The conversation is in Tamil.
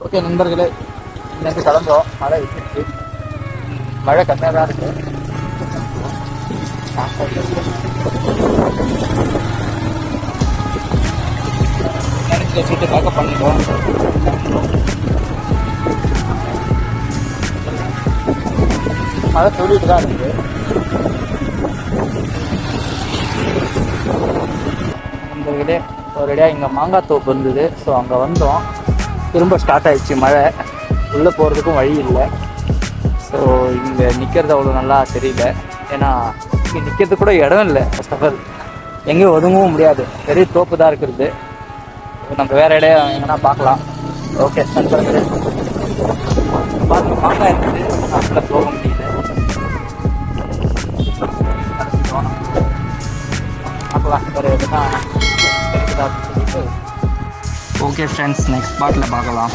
ஓகே நண்பர்களே, இங்கேருந்து கிளம்புறோம். மழை விட்டுருச்சு. மழை கம்மியாக தான் இருக்கு. நினைச்சு வச்சுட்டு பேக்கப் பண்ணிட்டோம். மழை சொல்லிட்டு தான் இருக்கு. நண்பர்களே, ஒரேடியாக இங்கே மாங்காய் தோப்பு இருந்தது. ஸோ அங்கே வந்தோம். திரும்ப ஸ்டார்ட் ஆயிடுச்சு மழை. உள்ளே போகிறதுக்கும் வழி இல்லை. ஸோ இங்கே நிற்கிறது அவ்வளோ நல்லா தெரியல. ஏன்னா இங்கே நிற்கிறது கூட இடம் இல்லை. ஃபர்ஸ்ட் ஆஃப் ஆல் எங்கேயும் ஒதுங்கவும் முடியாது. பெரிய தோப்பு தான் இருக்கிறது. நம்ம வேறு இடம் எங்கன்னா பார்க்கலாம். ஓகே நண்பர்களே, பார்த்து மாங்காய் இருக்குது. அதில் போக முடியல. பார்க்கலாம் வேறு எதுனா இருக்குதா அப்படின்னு சொல்லிட்டு. ஓகே ஃப்ரெண்ட்ஸ், நெக்ஸ்ட் பார்ட்டில் பார்க்கலாம்.